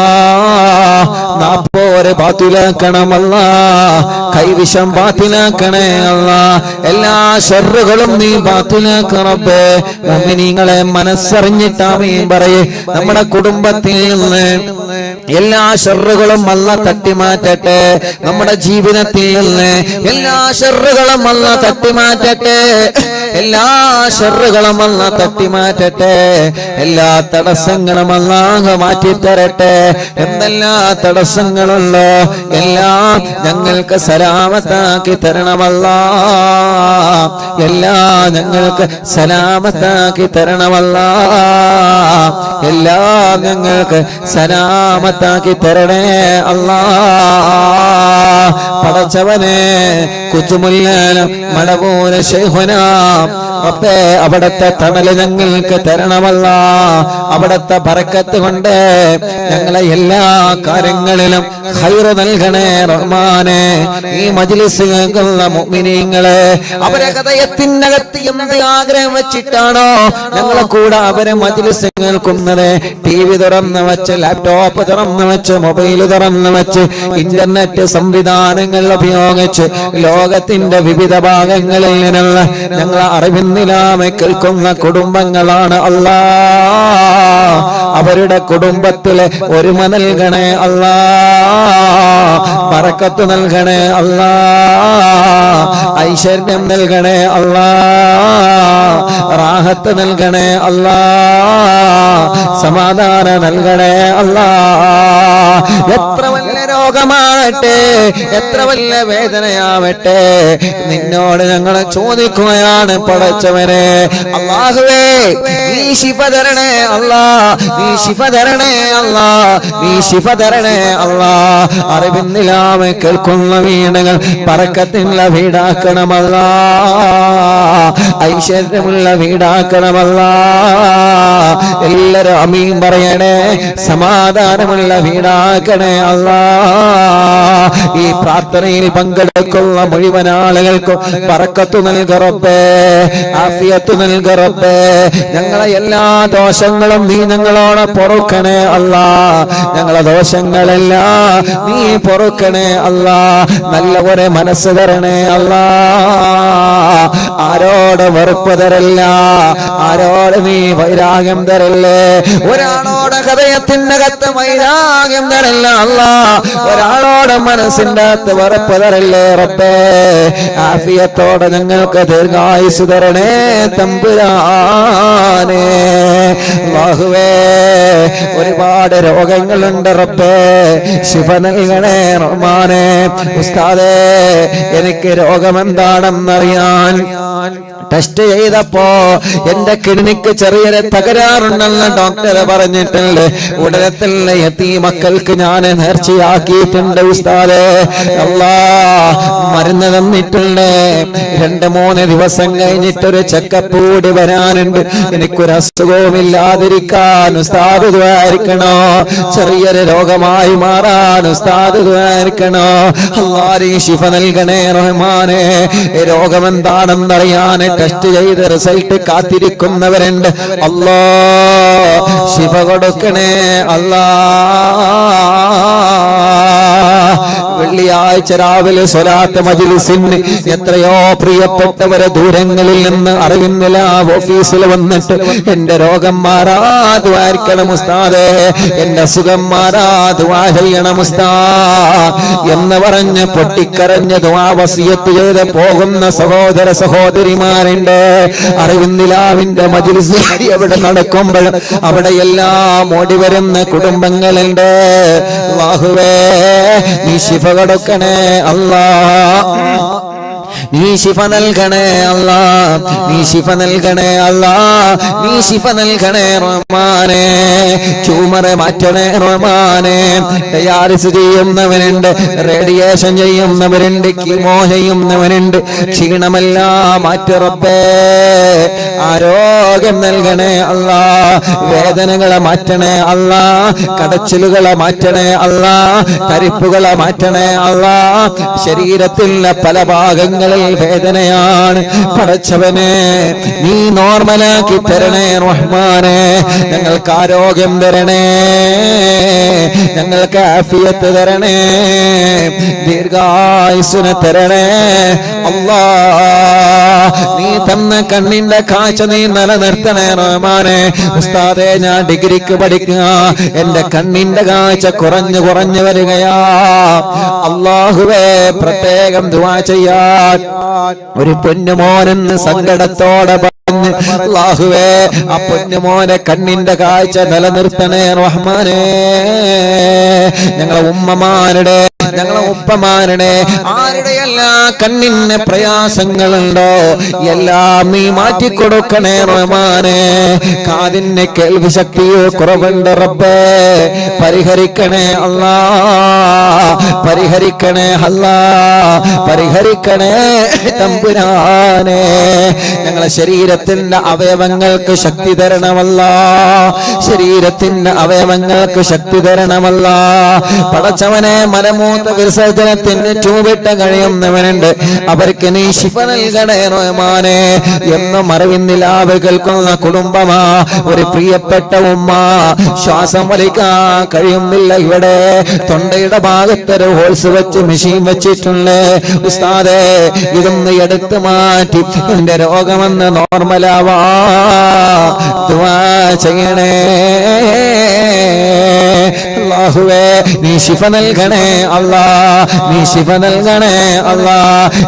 നാപ്പോരെ ബാത്തിലാക്കണമല്ലാ, കൈവിഷം ബാത്തിലാക്കണേ അല്ലാ. എല്ലാ ഷർറുകളും നീ ബാത്തിലാക്ക റബ്ബേ. മുഅ്മിനീങ്ങളെ മനസ്സറിഞ്ഞിട്ട് ആമീൻ പറയേ. നമ്മുടെ കുടുംബത്തിൽ നിന്ന് എല്ലാ ഷർറുകളും അല്ലാഹ് തട്ടിമാറ്റട്ടെ. നമ്മുടെ ജീവിതത്തിൽ നിന്ന് എല്ലാ ഷർറുകളും അല്ലാഹ് തട്ടിമാറ്റട്ടെ. എല്ലാ ഷർറുകളും അല്ലാഹ് തട്ടിമാറ്റട്ടെ. എല്ലാ തടസ്സങ്ങളും അല്ലാഹ് മാറ്റിത്തരട്ടെ. എന്തെല്ലാം തടസ്സങ്ങളുള്ളോ എല്ലാം ഞങ്ങൾക്ക് സലാമത്താക്കി തരണമല്ലാ. എല്ലാം ഞങ്ങൾക്ക് സലാമത്താക്കി തരണമല്ലാ. എല്ലാം ഞങ്ങൾക്ക് സലാമത്താക്കി തരണേ അല്ലാ. പടച്ചവനെ ഖുതുബുൽ ആലം മടവൂർ ശൈഖുനാ റബ്ബേ അവിടത്തെ തണല് ഞങ്ങൾക്ക് തരണമല്ല. അവിടത്തെ ബറക്കത്ത് കൊണ്ട് ഞങ്ങളെ എല്ലാ കാര്യങ്ങളിലും ഖൈർ നൽകണേ റഹ്മാനെ. ഈ മജ്ലിസ് കേൾക്കുന്ന മുഅ്മിനീങ്ങളെ അവരെ ഹൃദയത്തിനകത്ത് എന്ത് ആഗ്രഹം വെച്ചിട്ടാണോ ഞങ്ങളെ കൂടെ അവരെ മജ്ലിസ് കേൾക്കുന്നത്, TV തുറന്ന് വെച്ച്, ലാപ്ടോപ്പ് തുറന്ന് വെച്ച്, മൊബൈൽ തുറന്ന് വെച്ച്, ഇന്റർനെറ്റ് സംവിധാനങ്ങൾ ഉപയോഗിച്ച് ലോകത്തിന്റെ വിവിധ ഭാഗങ്ങളിൽ നിന്നുള്ള ഞങ്ങളെ അറിവിന്നിലാമെ കേൾക്കുന്ന കുടുംബങ്ങളാണ് അല്ലാ. അവരുടെ കുടുംബത്തിലെ ഒരുമ നൽകണേ അല്ലാ. ബറക്കത്ത് നൽകണേ അല്ലാ. ഐശ്വര്യം നൽകണേ അല്ലാ. റാഹത്ത് നൽകണേ അല്ലാ. സമാധാനം നൽകണേ അല്ലാ. എത്ര വലിയ രോഗമാവട്ടെ, എത്ര വലിയ വേദനയാവട്ടെ, നിന്നോട് ഞങ്ങൾ ചോദിക്കുകയാണ് പടച്ചവനെ. അല്ലാഹുവേ നീ ശിഫ തരണേ അല്ലാ. നീ ശിഫ തരണേ അല്ലാ. നീ ശിഫ തരണേ അല്ലാ. അറിവിന്നിലാമെ കേൾക്കുന്ന വീടുകൾ ബറക്കത്തുള്ള വീടാക്കണമല്ലാ. ഐശ്വര്യമുള്ള വീടാക്കണമല്ലാ. എല്ലാരും ആമീൻ പറയണേ. സമാധാനമുള്ള വീടാക്കണേ അല്ലാ. ഈ പ്രാർത്ഥനയിൽ പങ്കെടുക്കുന്ന മുഴുവൻ ആളുകൾക്കും ബറക്കത്ത് നൽക റബ്ബേ, ആഫിയത്ത് നൽക റബ്ബേ. ഞങ്ങളെ എല്ലാ ദോഷങ്ങളും നീ ഞങ്ങളോട് പൊറുക്കണേ അല്ലാ. ഞങ്ങളെ ദോഷങ്ങളെല്ലാം നീ പൊറുക്കണേ അല്ലാ. നല്ല ഒരു മനസ്സ് തരണേ അല്ലാ. ആരോട് വെറുപ്പ് തരല്ല, ആരോട് നീ വൈരാഗ്യം തരല്ലേ. ഒരാളോട് ഹൃദയത്തിനകത്ത് വൈരാഗ്യം തരല്ല അല്ലാ. ഒരാളോട് മനസ്സിന്റെ അകത്ത് വെറുപ്പ് തരല്ലേ റബ്ബേ. ആഫിയത്തോടെ ഞങ്ങൾക്ക് ദീർഘായുസ് തരണേ തമ്പുരാനേ. അല്ലാഹുവേ ഒരുപാട് രോഗങ്ങളുണ്ട് റബ്ബേ, ശിഫ നൽകണേ റഹ്മാനേ. ഉസ്താദേ എനിക്ക് രോഗമെന്താണെന്നറിയാൻ ടെസ്റ്റ് ചെയ്തപ്പോ എന്റെ കിഡ്നിക്ക് ചെറിയൊരു തകരാറുണ്ടെന്ന് ഡോക്ടർ പറഞ്ഞിട്ടുണ്ട്. ഉടനെ തന്നെ യതീമക്കൾക്ക് ഞാൻ നേർച്ചയാക്കിയിട്ടുണ്ട് ഉസ്താദേ. അല്ലാ മരുന്ന് തന്നിട്ടുണ്ട്. 2-3 ദിവസം കഴിഞ്ഞിട്ടൊരു ചെക്കപ്പ് കൂടി വരാനുണ്ട്. എനിക്കൊരു അസുഖവുമില്ലാതിരിക്കാൻ ഉസ്താദ് ദുആരിക്കണോ. ചെറിയൊരു രോഗമായി മാറാൻ ഉസ്താദ് ദുആരിക്കണോ. അല്ലാഹു ശിഫ നൽകണേ റഹ്മാനേ. രോഗമെന്താണെന്നറിയാൻ ടെസ്റ്റ് ചെയ്ത് റിസൾട്ട് കാത്തിരിക്കുന്നവരുണ്ട്. അല്ലാ ശിഫ കൊടുക്കണേ അല്ലാ. വെള്ളിയാഴ്ച രാവിലെ സ്വലാത്ത് മജ്ലിസിന് എത്രയോ പ്രിയപ്പെട്ടവരെ ദൂരങ്ങളിൽ നിന്ന് അറിവിന്നില്ല ഓഫീസിൽ വന്നിട്ട് എന്റെ രോഗം മാറാതുവായിരിക്കണം ഉസ്താദേ, എന്റെ അസുഖം മാറാതുവാ ചെയ്യണം ഉസ്താദ് എന്ന് പറഞ്ഞ് പൊട്ടിക്കരഞ്ഞ് ദുആ വസിയത്ത് ചെയ്ത് പോകുന്ന സഹോദര സഹോദരിമാരുണ്ട്. അറിവിന്നിലാവിന്റെ മജ്ലിസ് എവിടെ നടക്കുമ്പോൾ അവിടെ എല്ലാം ഓടി വരുന്ന കുടുംബങ്ങളുണ്ട്. അല്ലാഹുവേ നീ ശിഫ കൊടുക്കണേ അല്ലാഹ്, നീ ശിഫ നൽകണേ അല്ലാ, നീ ശിഫ നൽകണേ അല്ലാ, നീ ശിഫ നൽകണേ റഹ്മാനേ. ട്യൂമറെ മാറ്റണേ റഹ്മാനേ. ഡയാലിസിസ് ചെയ്യുന്നവനുണ്ട്, റേഡിയേഷൻ ചെയ്യുന്നവരുണ്ട്, കീമോ ചെയ്യുന്നവനുണ്ട്. ക്ഷീണമെല്ലാം മാറ്റി റബ്ബേ, ആരോഗ്യം നൽകണേ അല്ലാ, വേദനകളെ മാറ്റണേ അല്ലാ, കടച്ചിലുകളെ മാറ്റണേ അല്ലാ, തരിപ്പുകളെ മാറ്റണേ അല്ലാ. ശരീരത്തിലെ പല ഭാഗങ്ങളിൽ വേദനയാണ്, പടച്ചവനെ നീ നോർമലാക്കി തരണേ റഹ്മാനെ. ഞങ്ങൾക്ക് ആരോഗ്യം തരണേ, ഞങ്ങൾക്ക് ആഫിയത്ത് തരണേ, ദീർഘായുസ്സിനെ തരണേ അല്ലാ. നീ തന്ന കണ്ണിന്റെ കാഴ്ച നീ നിലനിർത്തണേ റഹ്മാനെ. ഉസ്താദേ ഞാൻ ഡിഗ്രിക്ക് പഠിക്കുക, എന്റെ കണ്ണിന്റെ കാഴ്ച കുറഞ്ഞു കുറഞ്ഞു വരികയാ. അല്ലാഹുവേ പ്രത്യേകം ദുആ ചെയ്യാൻ ഒരു പൊന്നുമോനെന്ന് സങ്കടത്തോടെ പറഞ്ഞു. അല്ലാഹുവേ ആ പൊന്നുമോനെ കണ്ണിന്റെ കാഴ്ച നിലനിർത്തണേ റഹ്മാനേ. ഞങ്ങളെ ഉമ്മമാരുടെ, ഞങ്ങളെ ഉപ്പമാരുടെ ആരുടെയെല്ലാ കണ്ണിന് പ്രയാസങ്ങളുണ്ടോ എല്ലാം നീ മാറ്റിക്കൊടുക്കണേ റഹ്മാനേ. കാതിന് കേൾവി ശക്തിയോ കുറവുണ്ട് റബ്ബേ, പരിഹരിക്കണേ അല്ലാ, പരിഹരിക്കണേ അല്ലാ, പരിഹരിക്കണേ തമ്പുരാനെ. ഞങ്ങളെ ശരീരത്തിന്റെ അവയവങ്ങൾക്ക് ശക്തി തരണമല്ല, ശരീരത്തിന്റെ അവയവങ്ങൾക്ക് ശക്തി തരണമല്ല. പടച്ചവനെ മലമൂത്ര വിസർജനത്തിന് ട്യൂബിട്ട് കഴിയുന്നവനുണ്ട്, അവർക്ക് നീ ശിഫ നൽകണേ റഹ്മാനെ. എന്നും അറിവിന്നിലാവ് കേൾക്കുന്ന കുടുംബമാ, ഒരു പ്രിയപ്പെട്ട ഉമ്മ ശ്വാസം വലിക്കാൻ കഴിയുന്നില്ല. ഇവിടെ തൊണ്ടയുടെ ഭാഗത്തൊരു ഹോൾസ് വെച്ച് മെഷീൻ വെച്ചിട്ടുണ്ട്. ഉസ്താദേ ഇതൊന്ന് എടുത്തു മാറ്റി എന്റെ രോഗമെന്ന് നോർമലാവാ ദുആ ചെയ്യണേ. അല്ലാഹുവേ നീ ശിഫ നൽകണേ അല്ലാ, നീ ശിഫ നൽകണേ അല്ലാ.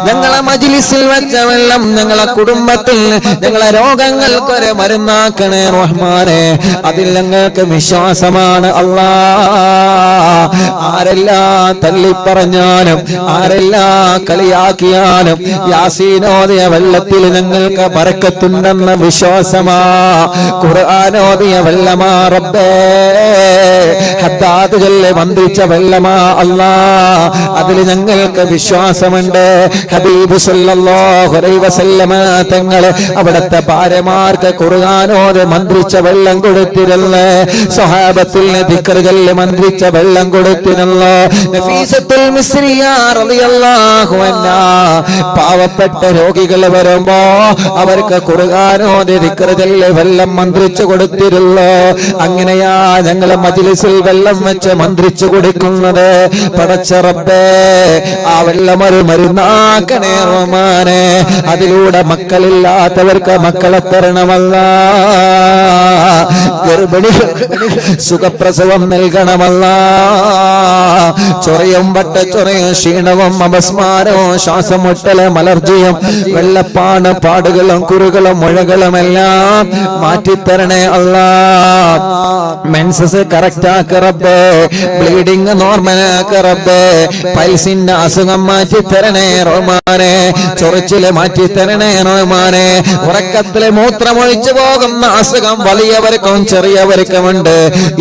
ഞങ്ങളെ മജ്ലിസിൽ വെച്ച വെള്ളം ഞങ്ങളെ കുടുംബത്തിൽ ഞങ്ങളെ രോഗങ്ങൾക്കൊരു മരുന്നാക്കണേ റഹ്മാനെ. അതിൽ ഞങ്ങൾക്ക് വിശ്വാസമാണ് അല്ലാ. ആരെല്ലാം തള്ളിപ്പറഞ്ഞാലും ആരെല്ലാം കളിയാക്കിയാലും യാസീനോദിയ വെള്ളത്തിൽ ഞങ്ങൾക്ക് ബറക്കത്തുണ്ടെന്ന വിശ്വാസമാ. ഖുർആനോദിയ വെള്ളമാ റബ്ബേ, ഹദ്ദാദ് ചൊല്ലി മന്ത്രിച്ച വെള്ളമാ അല്ലാ, അതിൽ ഞങ്ങൾക്ക് വിശ്വാസമുണ്ട്. ഹബീബ് സല്ലല്ലാഹു അലൈഹി വസല്ലമ തങ്ങൾ അവിടുത്തെ ഭാര്യമാർക്ക് ഖുർആനോദി മന്ത്രിച്ച വെള്ളം കൊടുത്തിരുന്നു. സ്വഹാബത്തിന് ദിക്ർ ചൊല്ലി മന്ത്രിച്ച വെള്ളം കൊടുത്തിരുന്നു. നഫീസത്തുൽ മിസ്രിയ റളിയല്ലാഹു അൻഹാ പാവപ്പെട്ട രോഗികൾ വരുമ്പോ അവർക്ക് ഖുർആനോദി ദിക്ർ ചൊല്ലി വെള്ളം മന്ത്രിച്ചു കൊടുത്തിരുന്നു. അങ്ങനെയാ ഞങ്ങൾ മജ്ലിസിൽ വെള്ളം വെച്ച് മന്ത്രിച്ചു കൊടുക്കുന്നത്. പടച്ച റബ്ബേ ആ വെള്ളം ഒരു മരുന്നാക്കണേ റഹ്മാനെ. അതിലൂടെ മക്കളില്ലാത്തവർക്ക് മക്കളെ തരണമല്ല, ഗർഭിണി സുഖപ്രസവം നൽകണമല്ല. ചൊറയും വട്ടച്ചൊറയും ക്ഷീണവും അപസ്മാരവും ശ്വാസം മുട്ടലും അലർജിയും വെള്ളപ്പാണ് പാടുകളും കുറുകളും മുഴകളും എല്ലാം മാറ്റിത്തരണേ അല്ലാ. മെൻസസ് കറക്റ്റ് ആക്ക റബ്ബേ, ബ്ലീഡിംഗ് നോർമൽ ആക്ക റബ്ബേ, പൈൽസിന്റെ അസുഖം മാറ്റി തരണേ റഹ്മാനെ, ചൊറിച്ചില് മാറ്റി തരണേ റഹ്മാനെ. ഉറക്കത്തില് മൂത്രമൊഴിച്ചു പോകുന്ന അസുഖം വലിയവർക്കും ചെറിയവർക്കുമുണ്ട്.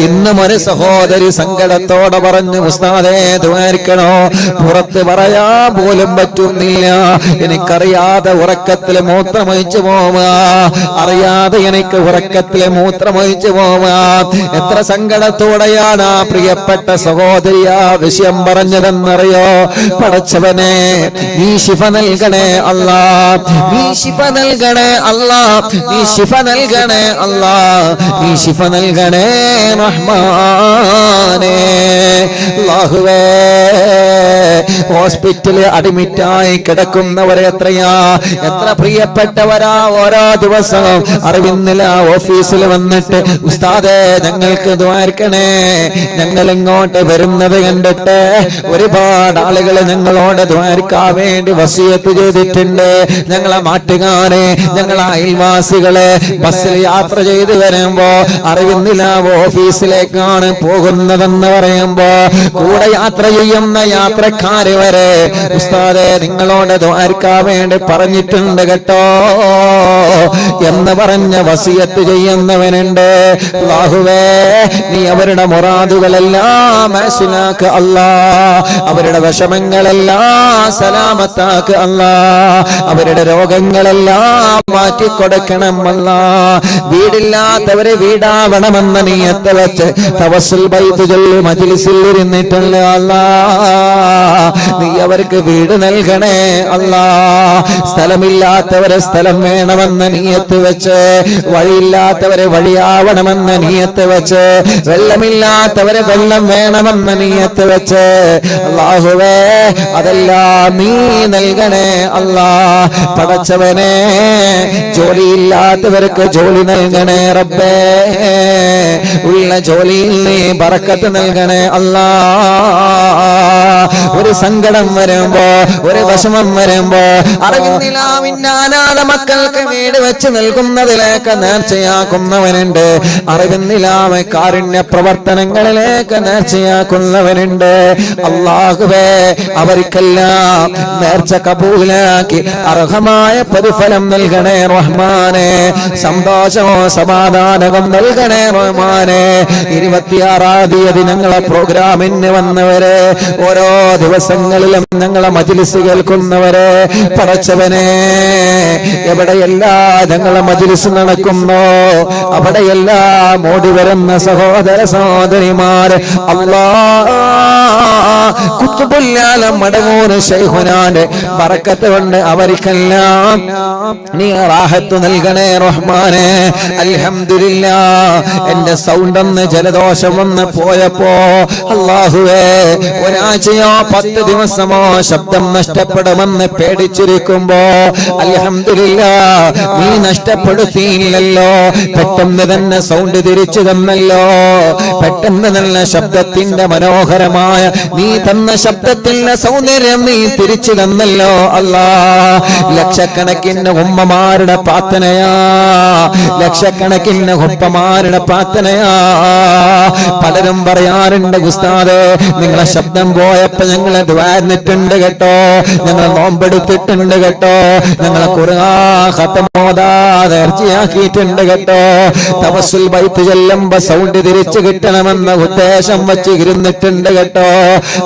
ഇന്നും ഒരു സഹോദരി സങ്കടത്തോടെ പറഞ്ഞു, ഉസ്താദേ ദ്വാരിക്കണോ, പുറത്ത് പറയാ പോലും പറ്റുന്നില്ല, എനിക്കറിയാതെ ഉറക്കത്തില് മൂത്രമൊഴിച്ചു പോവുക, അറിയാതെ എനിക്ക് ഉറക്കത്തില് മൂത്രമൊഴിച്ചു പോവുക. എത്ര സങ്കടത്തോടെയാണ് ആ പ്രിയപ്പെട്ട സഹോദരിയാ വിഷയം പറഞ്ഞതെന്നറിയോ? പടച്ചവനെ നീ ശിഫ നൽകണേ അല്ലാ, നീ ശിഫ നൽകണേ അല്ലാ, നീ ശിഫ നൽകണേ അല്ലാ, നീ ശിഫ നൽകണേ റഹ്മാനേ. അല്ലാഹുവേ, ഹോസ്പിറ്റലിൽ അഡ്മിറ്റായി കിടക്കുന്നവരെ എത്ര പ്രിയപ്പെട്ടവരാ ഓരോ ദിവസവും അറിവിന്നില്ല ഓഫീസിൽ വന്നിട്ട് ഉസ്താദേ ഞങ്ങൾക്ക് ദ്വാരക്കണേ, ഞങ്ങൾ ഇങ്ങോട്ട് വരുന്നത് കണ്ടിട്ട് ഒരുപാട് ആളുകൾ ഞങ്ങളോട് ദ്വാരക്കാൻ വേണ്ടി വസിയത്ത് ചെയ്തിട്ടുണ്ട്. ഞങ്ങളെ നാട്ടുകാരെ, ഞങ്ങളെ അയൽവാസികളെ ബസ്സിൽ യാത്ര ചെയ്ത് വരുമ്പോ അറിവിന്നില്ല ഓഫീസിലേക്കാണ് പോകുന്നതെന്ന് പറയുമ്പോ കൂടെ യാത്ര ചെയ്യുന്ന യാത്രക്കാര് വരെ ഉസ്താദേ നിങ്ങളോട് ദ്വാരക്കാൻ വേണ്ടി പറഞ്ഞിട്ടുണ്ട് കേട്ടോ എന്ന് പറഞ്ഞ വസിയത്ത് ചെയ്യുന്നവനുണ്ട്. അല്ലാഹുവേ, നീ അവരുടെ മുറാദുകളെല്ലാം മനസ്സിലാക്ക് അല്ലാ, അവരുടെ വിഷമങ്ങളെല്ലാം സലാമത്താക്ക് അല്ലാ, അവരുടെ രോഗങ്ങളെല്ലാം മാറ്റിക്കൊടുക്കണം അല്ലാ. വീടില്ലാത്തവരെ വീടാവണമെന്ന നീയത്ത് വെച്ച് തവസ്സുൽ ബൈത്ത് ചൊല്ലി മജ്ലിസിൽ ഇരുന്നിട്ടുള്ള അല്ലാ, നീ അവർക്ക് വീട് നൽകണേ അല്ലാ. സ്ഥലമില്ലാത്തവരെ സ്ഥലം വേണമെന്ന നീയത്ത് വെച്ച്, വഴിയില്ലാത്തവരെ വഴിയാവണമെന്ന നീയത്ത് വെച്ച്, വെള്ളമില്ലാത്തവരെ വെള്ളം വേണമെന്ന നീയത്ത് വെച്ച് അല്ലാഹുവേ അതെല്ലാം നീ നൽകണേ അല്ലാ. പടച്ചവനെ, ജോലിയില്ലാത്തവർക്ക് ജോലി നൽകണേ റബ്ബേ, ഉള്ള ജോലിയിൽ നീ ബറക്കത്ത് നൽകണേ അല്ലാ. ഒരു സങ്കടം വരുമ്പോ, ഒരു വിഷമം വരുമ്പോ അറിവിന്നിലാവിന്റെ അനാഥ മക്കൾക്ക് വീട് വെച്ച് നൽകുന്നതിലേക്ക് നേർച്ചയാക്കുന്നവനുണ്ട്. അറിവിന്നിലാവ് കാരുണ്യ പ്രവർത്തനങ്ങളിലേക്ക് നേർച്ചയാക്കുന്നവനുണ്ട്. അല്ലാഹുവേ, അവർക്കെല്ലാം നേർച്ച കബൂലാക്കി അർഹമായ പ്രതിഫലം നൽകണേ റഹ്മാനെ. സന്തോഷവും സമാധാനവും നൽകണേ റഹ്മാനെ. 26-ാം തീയതി ഞങ്ങളെ പ്രോഗ്രാമിന് വന്നവരെ, ഓരോ ദിവസങ്ങളിലും ഞങ്ങളെ മജ്ലിസ് കേൾക്കുന്നവരെ, പടച്ചവനെ എവിടെയെല്ലാം ഞങ്ങളെ മജ്ലിസ് നടക്കുന്നോ അവിടെയെല്ലാം ഓടി വരുന്ന സഹോദര സഹോദരിമാർ അല്ലാഹ് കുത്തുബുല്ലാലം മടവൂർ ശൈഖുനാന്റെ ബറക്കത്ത് കൊണ്ട് അവർക്കെല്ലാം നീ റാഹത്ത് നൽകണേ റഹ്മാനെ. അൽഹംദുലില്ലാഹ്, എന്റെ സൗണ്ട് ഒന്ന് ജലദോഷം വന്ന് പോയപ്പോ അല്ലാഹുവേ ഒരാഴ്ചയോ 10 ദിവസമോ ശബ്ദം നഷ്ടപ്പെടുമെന്ന് പേടിച്ചിരിക്കുമ്പോ അൽഹംദുലില്ലാഹ് നീ നഷ്ടപ്പെടുത്തിയില്ലല്ലോ. പെട്ടെന്ന് തന്നെ സൗണ്ട് തിരിച്ചു തന്നല്ലോ. പെട്ടെന്ന് നല്ല ശബ്ദത്തിന്റെ മനോഹരമായ നീ തന്ന ശബ്ദത്തിന്റെ സൗന്ദര്യം നീ തിരിച്ചു തന്നല്ലോ അല്ലാ. ലക്ഷക്കണക്കിന് ഉമ്മമാരുടെ പ്രാർത്ഥനയാ, ലക്ഷക്കണക്കിന് ഉപ്പമാരുടെ പ്രാർത്ഥനയാ. പലരും പറയാറുണ്ട് ഉസ്താദേ നിങ്ങളെ ശബ്ദം പോയപ്പോ ഞങ്ങളെ ദ്വാരന്നിട്ടുണ്ട് കേട്ടോ, ഞങ്ങളെ നോമ്പെടുത്തിട്ടുണ്ട് കേട്ടോ, ഞങ്ങളെ ഖുർആൻ ഖത്മോദാതെ ഇർജിയാക്കിയിട്ടുണ്ട് കേട്ടോ, തവസ്സുൽ ബൈത്ത് ചെല്ലുമ്പോ സൗണ്ട് തിരിച്ചു കിട്ടണമെന്ന ഉദ്ദേശം വച്ച് ഇരുന്നിട്ടുണ്ട് കേട്ടോ.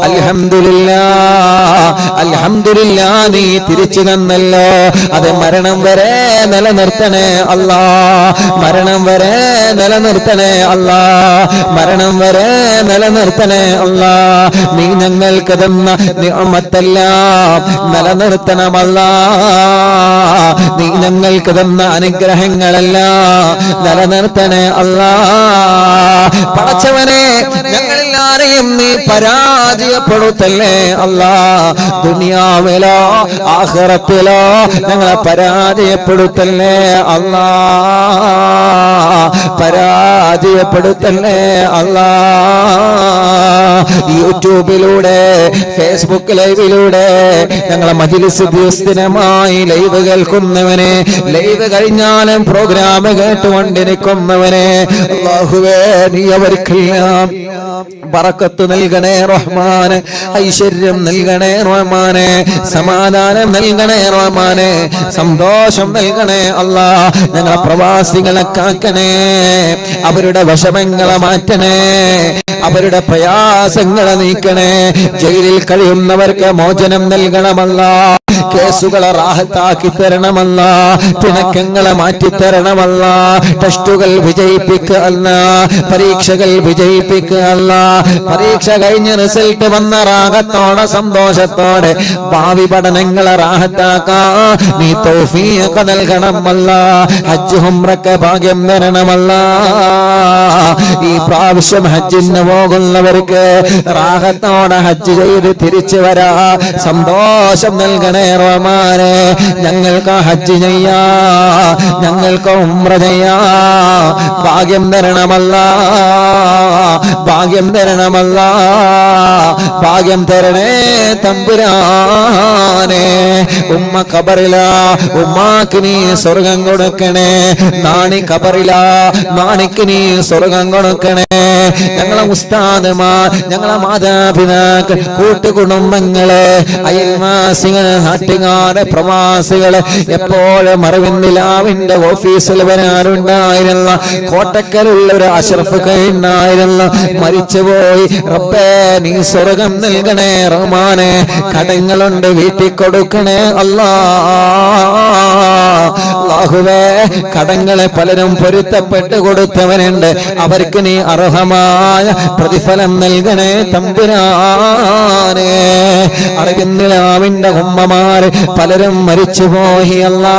അൽഹംദുലില്ലാഹ്, അൽഹംദുലില്ലാഹ് നീ തിരിച്ചു തന്നല്ലോ. അത് മരണം വരെ നിലനിർത്തണേ അല്ലാ, മരണം വരെ നിലനിർത്തണേ അല്ലാ, മരണം വരെ നിലനിർത്തണേ അല്ലാ. നീ ഞങ്ങൾക്ക് തന്ന നിഅമത്തെല്ലാം നിലനിർത്തണമല്ലാ. നീ ഞങ്ങൾക്ക് തന്ന അനുഗ്രഹങ്ങളെല്ലാം നിലനിർത്തണേ അല്ലാ. പടച്ചവനെ, ഞങ്ങളെല്ലാരെയും നീ പരാജയപ്പെടുത്തല്ലേ അല്ലാ. ദുനിയാവിലോ ആഖിറത്തിലോ ഞങ്ങളെ പരാജയപ്പെടുത്തല്ലേ അല്ലാ, പരാജയപ്പെടുത്തല്ലേ അല്ലാ. യൂട്യൂബിലൂടെ ഫേസ്ബുക്ക് ലൈവിലൂടെ ഞങ്ങളെ മജ്ലിസ് ദിവസമായി ലൈവ് കേൾക്കുന്നവനെ, ലൈവ് കഴിഞ്ഞാലും പ്രോഗ്രാം കേട്ടുകൊണ്ടിരിക്കുന്നവനെ അല്ലാഹുവേ നീ അവർക്കെല്ലാം ബറക്കത്ത് നൽകണേ റഹ്മാനെ, ഐശ്വര്യം നൽകണേ റഹ്മാനെ, സമാധാനം നൽകണേ റഹ്മാനെ, സന്തോഷം നൽകണേ അല്ലാ. ഞങ്ങളെ പ്രവാസികളെ കാക്കണേ, അവരുടെ വിഷമങ്ങളെ മാറ്റണേ, അവരുടെ പ്രയാസങ്ങളെ നീക്കണേ. ജയിലിൽ കഴിയുന്നവർക്ക് മോചനം നൽകണമല്ലാ. കേസുകളെ റാഹത്താക്കി തരണമല്ല, പിണക്കങ്ങളെ മാറ്റിത്തരണമല്ല, ടെസ്റ്റുകൾ വിജയിപ്പിക്കുക അല്ല, പരീക്ഷകൾ വിജയിപ്പിക്കുക അല്ല, പരീക്ഷ കഴിഞ്ഞ് റിസൾട്ട് വന്ന റാഹത്തോടെ സന്തോഷത്തോടെ ഭാവി പഠനങ്ങളെ റാഹത്താക്കാ നീ തൗഫീഖ് നൽകണമല്ല. ഹജ്ജ് ഉംറക്ക് ഭാഗ്യം തരണമല്ല. ഈ പ്രാവശ്യം ഹജ്ജിന് പോകുന്നവർക്ക് റാഹത്തോടെ ഹജ്ജ് ചെയ്ത് തിരിച്ചു വരാ സന്തോഷം നൽകണേ റഹ്മാനെ. ഞങ്ങൾക്ക് ഹജ്ജ് ചെയ്യാ, ഞങ്ങൾക്ക് ഉംറ ചെയ്യാ ഭാഗ്യം തരണമല്ല, ഭാഗ്യം തരണമല്ല, ഭാഗ്യം തരണേ തമ്പുരാനെ. ഉമ്മ ഖബറില, ഉമ്മാക്ക് നീ സ്വർഗം കൊടുക്കണേ. നാണി ഖബറില, നാണിക്ക് നീ സ്വർഗം കൊടുക്കണേ. ഞങ്ങളെ ഉസ്താദുമാർ, ഞങ്ങളെ മാതാപിതാക്കൾ, കൂട്ടുകുടുംബങ്ങള്, അയൽവാസികള്, നാട്ടുകാര്, പ്രവാസികള്, എപ്പോഴും അറിവിന്ദിലാവിന്റെ ഓഫീസിൽ വരാറുണ്ടായിരുന്ന കോട്ടക്കലുള്ള ഒരു അഷ്റഫ് ഉണ്ടായിരുന്ന മരിച്ചുപോയി. റബ്ബേ നീ സ്വർഗം നൽകണേ റഹ്മാനെ. കടങ്ങളുണ്ട് വീട്ടിൽ കൊടുക്കണേ അല്ലാഹുവേ. കടങ്ങളെ പലരും പൊരുത്തപ്പെട്ട് കൊടുത്തവരുണ്ട്, അവർക്ക് നീ അർഹമായ പ്രതിഫലം നൽകണേ തമ്പുരാനെ. അറിവിന്ദിലാവിന്റെ ഉമ്മമാര് പലരും മരിച്ചുപോയി അല്ലാ.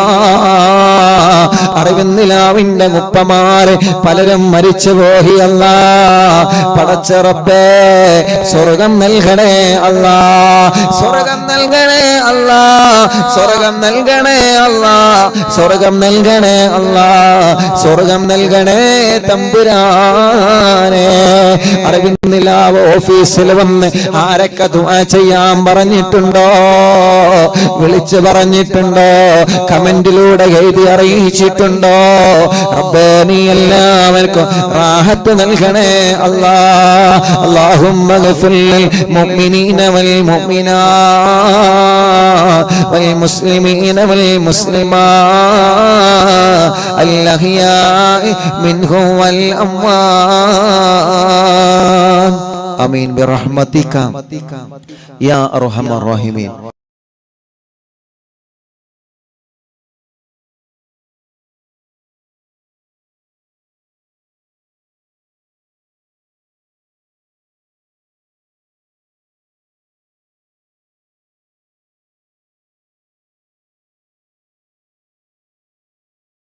അറിവിന്ദിലാവിന്റെ ഉപ്പമാര് പലരും മരിച്ചുപോയി അല്ലാ. പടച്ച റബ്ബേ സ്വർഗം നൽകണേ അല്ലാ, സ്വർഗം നൽകണേ അല്ലാ, സ്വർഗം നൽകണേ അല്ലാ, സ്വർഗം നൽകണേ അല്ലാ, സ്വർഗം നൽകണേ തമ്പുരാനെ. അറിവിന്ദിലാവ് ഓഫീസിൽ വന്ന് ആരൊക്കെ ദുആ ചെയ്യാൻ പറഞ്ഞിട്ടുണ്ടോ, വിളിച്ചു പറഞ്ഞിട്ടുണ്ടോ, കമന്റിലൂടെ എഴുതി അറിയിച്ചിട്ടുണ്ടോ? റബ്ബേ നീ എല്ലാവർക്കും റാഹത്ത് നൽകണേ അല്ലാ. اللهم اغفر للمؤمنين والمؤمنات والمسلمين والمسلمات الأحياء منهم والأموات آمين برحمتك يا أرحم الراحمين.